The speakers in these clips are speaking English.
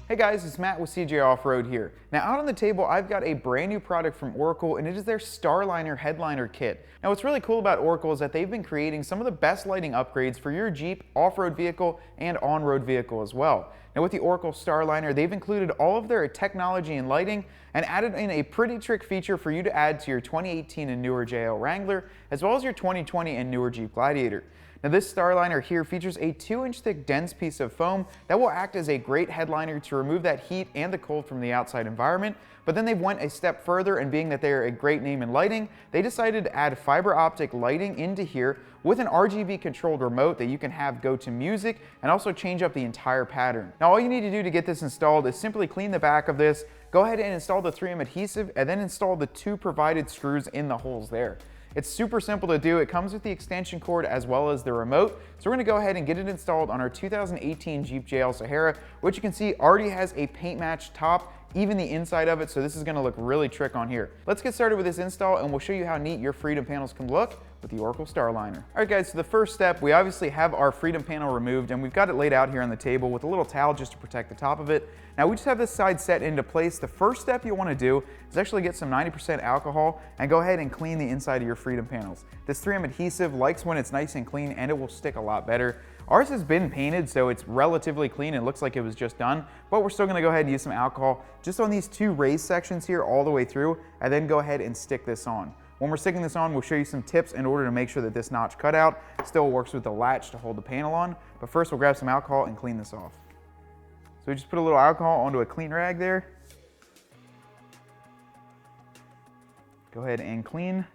Hey guys, it's Matt with CJ Off-Road here. Now out on the table, I've got a brand new product from Oracle, and it is their StarLINER headliner kit. Now what's really cool about Oracle is that they've been creating some of the best lighting upgrades for your Jeep off-road vehicle and on-road vehicle as well. Now with the Oracle StarLINER, they've included all of their technology and lighting and added in a pretty trick feature for you to add to your 2018 and newer JL Wrangler, as well as your 2020 and newer Jeep Gladiator. Now this StarLINER here features a 2-inch thick dense piece of foam that will act as a great headliner to remove that heat and the cold from the outside environment, but then they've went a step further, and being that they're a great name in lighting, they decided to add fiber optic lighting into here with an RGB controlled remote that you can have go to music and also change up the entire pattern. Now all you need to do to get this installed is simply clean the back of this, go ahead and install the 3M adhesive, and then install the 2 provided screws in the holes there. It's super simple to do. It comes with the extension cord as well as the remote. So we're gonna go ahead and get it installed on our 2018 Jeep JL Sahara, which you can see already has a paint match top, even the inside of it, so this is gonna look really trick on here. Let's get started with this install and we'll show you how neat your Freedom panels can look with the Oracle StarLINER. All right guys, so the first step, we obviously have our Freedom panel removed and we've got it laid out here on the table with a little towel just to protect the top of it. Now we just have this side set into place. The first step you wanna do is actually get some 90% alcohol and go ahead and clean the inside of your Freedom panels. This 3M adhesive likes when it's nice and clean, and it will stick a lot better. Ours has been painted, so it's relatively clean. It looks like it was just done, but we're still gonna go ahead and use some alcohol just on these 2 raised sections here all the way through, and then go ahead and stick this on. When we're sticking this on, we'll show you some tips in order to make sure that this notch cutout still works with the latch to hold the panel on. But first, we'll grab some alcohol and clean this off. So we just put a little alcohol onto a clean rag there. Go ahead and clean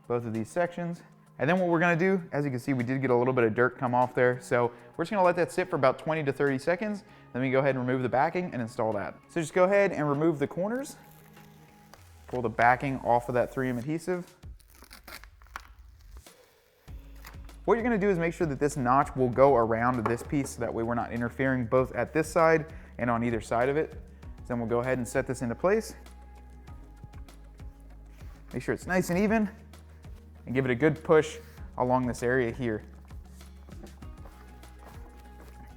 both of these sections. And then what we're gonna do, as you can see, we did get a little bit of dirt come off there. So we're just gonna let that sit for about 20 to 30 seconds. Then we go ahead and remove the backing and install that. So just go ahead and remove the corners. Pull the backing off of that 3M adhesive. What you're gonna do is make sure that this notch will go around this piece, so that way we're not interfering both at this side and on either side of it. So then we'll go ahead and set this into place. Make sure it's nice and even, and give it a good push along this area here.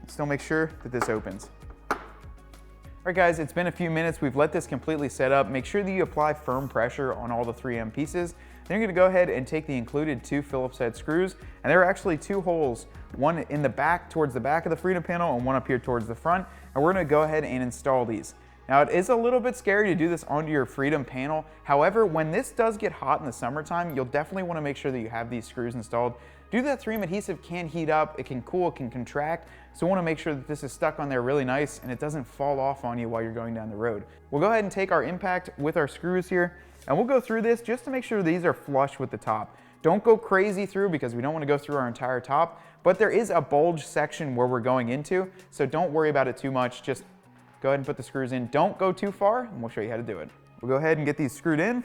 Still make sure that this opens. All right guys, it's been a few minutes. We've let this completely set up. Make sure that you apply firm pressure on all the 3M pieces. Then you're gonna go ahead and take the included 2 Phillips head screws, and there are actually 2 holes, one in the back towards the back of the Freedom panel and one up here towards the front, and we're gonna go ahead and install these. Now it is a little bit scary to do this onto your Freedom panel. However, when this does get hot in the summertime, you'll definitely wanna make sure that you have these screws installed. Due to that 3M adhesive can heat up, it can cool, it can contract, so wanna make sure that this is stuck on there really nice and it doesn't fall off on you while you're going down the road. We'll go ahead and take our impact with our screws here, and we'll go through this just to make sure these are flush with the top. Don't go crazy through, because we don't wanna go through our entire top, but there is a bulge section where we're going into, so don't worry about it too much. Just go ahead and put the screws in. Don't go too far, and we'll show you how to do it. We'll go ahead and get these screwed in.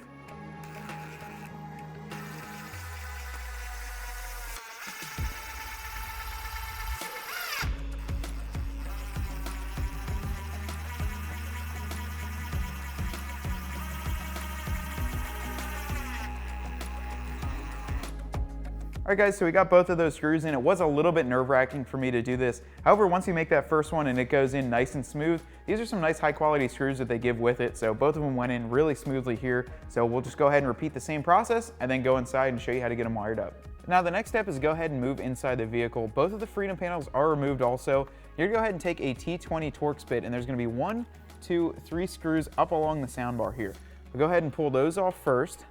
All right guys, so we got both of those screws in. It was a little bit nerve-wracking for me to do this. However, once you make that first one and it goes in nice and smooth, these are some nice high quality screws that they give with it. So both of them went in really smoothly here. So we'll just go ahead and repeat the same process and then go inside and show you how to get them wired up. Now the next step is go ahead and move inside the vehicle. Both of the Freedom panels are removed also. You're gonna go ahead and take a T20 Torx bit, and there's gonna be 1, 2, 3 screws up along the sound bar here. We'll go ahead and pull those off first.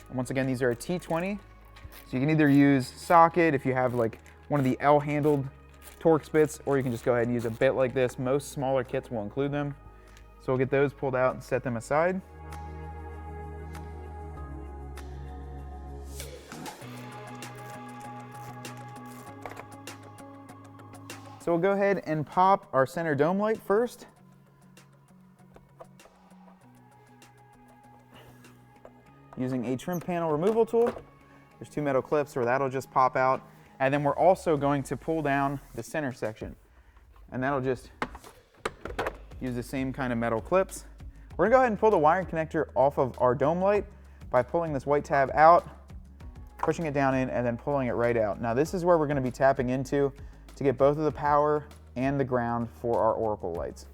And once again, these are a T20. So you can either use socket if you have like one of the L-handled Torx bits, or you can just go ahead and use a bit like this. Most smaller kits will include them. So we'll get those pulled out and set them aside. So we'll go ahead and pop our center dome light first. Using a trim panel removal tool. There's 2 metal clips, or that'll just pop out. And then we're also going to pull down the center section. And that'll just use the same kind of metal clips. We're gonna go ahead and pull the wiring connector off of our dome light by pulling this white tab out, pushing it down in, and then pulling it right out. Now this is where we're gonna be tapping into to get both of the power and the ground for our Oracle lights.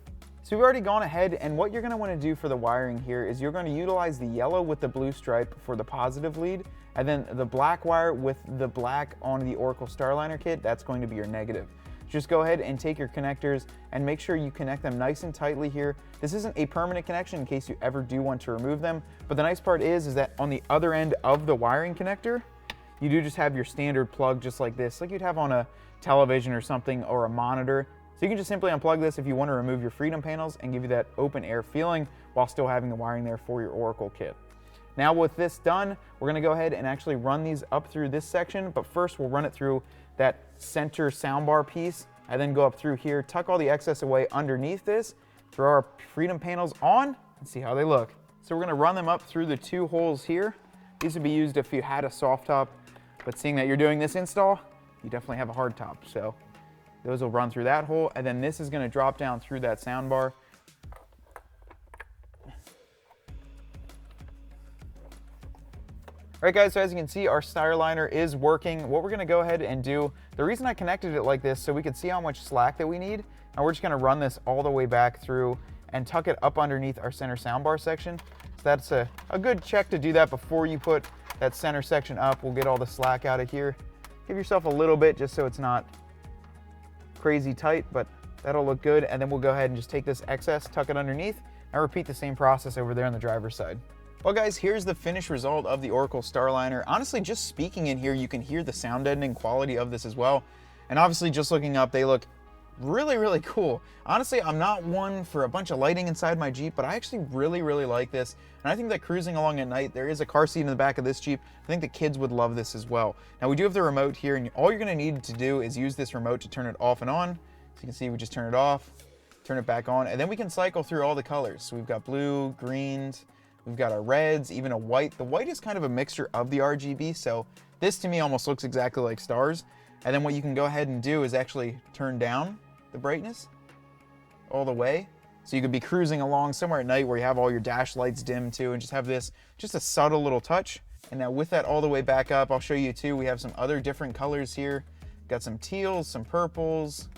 So we've already gone ahead, and what you're going to want to do for the wiring here is you're going to utilize the yellow with the blue stripe for the positive lead, and then the black wire with the black on the Oracle StarLINER kit, that's going to be your negative. Just go ahead and take your connectors and make sure you connect them nice and tightly here. This isn't a permanent connection in case you ever do want to remove them, but the nice part is that on the other end of the wiring connector, you do just have your standard plug just like this, like you'd have on a television or something or a monitor. So you can just simply unplug this if you want to remove your freedom panels and give you that open air feeling while still having the wiring there for your Oracle kit. Now with this done, we're going to go ahead and actually run these up through this section, but first we'll run it through that center soundbar piece, and then go up through here, tuck all the excess away underneath this, throw our freedom panels on, and see how they look. So we're going to run them up through the 2 holes here. These would be used if you had a soft top, but seeing that you're doing this install, you definitely have a hard top. So those will run through that hole, and then this is going to drop down through that soundbar. All right guys, so as you can see, our StarLINER is working. What we're gonna go ahead and do, the reason I connected it like this, so we could see how much slack that we need, and we're just gonna run this all the way back through and tuck it up underneath our center soundbar section. So that's a good check to do that before you put that center section up. We'll get all the slack out of here. Give yourself a little bit just so it's not crazy tight, but that'll look good. And then we'll go ahead and just take this excess, tuck it underneath, and repeat the same process over there on the driver's side. Well guys, here's the finished result of the Oracle StarLINER. Honestly, just speaking in here, you can hear the sound deadening quality of this as well. And obviously just looking up, they look really, really cool. Honestly, I'm not one for a bunch of lighting inside my Jeep, but I actually really, really like this. And I think that cruising along at night, there is a car seat in the back of this Jeep. I think the kids would love this as well. Now we do have the remote here, and all you're gonna need to do is use this remote to turn it off and on. So you can see we just turn it off, turn it back on, and then we can cycle through all the colors. So we've got blue, greens, we've got our reds, even a white. The white is kind of a mixture of the RGB, so this to me almost looks exactly like stars. And then what you can go ahead and do is actually turn down the brightness all the way. So you could be cruising along somewhere at night where you have all your dash lights dim too, and just have this, just a subtle little touch. And now with that all the way back up, I'll show you too, we have some other different colors here. Got some teals, some purples,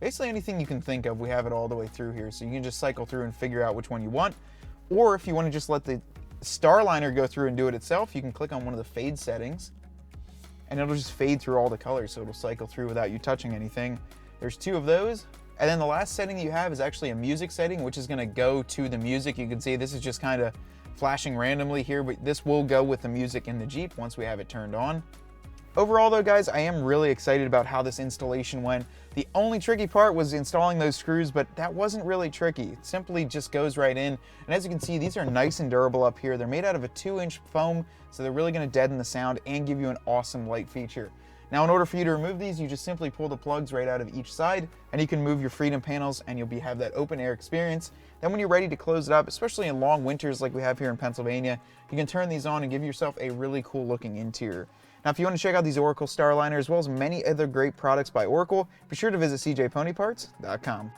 basically anything you can think of, we have it all the way through here. So you can just cycle through and figure out which one you want. Or if you want to just let the StarLINER go through and do it itself, you can click on one of the fade settings and it'll just fade through all the colors, so it'll cycle through without you touching anything. There's 2 of those. And then the last setting you have is actually a music setting, which is going to go to the music. You can see this is just kind of flashing randomly here, but this will go with the music in the Jeep once we have it turned on. Overall though guys, I am really excited about how this installation went. The only tricky part was installing those screws, but that wasn't really tricky. It simply just goes right in. And as you can see, these are nice and durable up here. They're made out of a 2-inch foam, so they're really going to deaden the sound and give you an awesome light feature. Now in order for you to remove these, you just simply pull the plugs right out of each side, and you can move your freedom panels and you'll have that open air experience. Then when you're ready to close it up, especially in long winters like we have here in Pennsylvania, you can turn these on and give yourself a really cool looking interior. Now, if you want to check out these Oracle StarLINER as well as many other great products by Oracle, be sure to visit cjponyparts.com.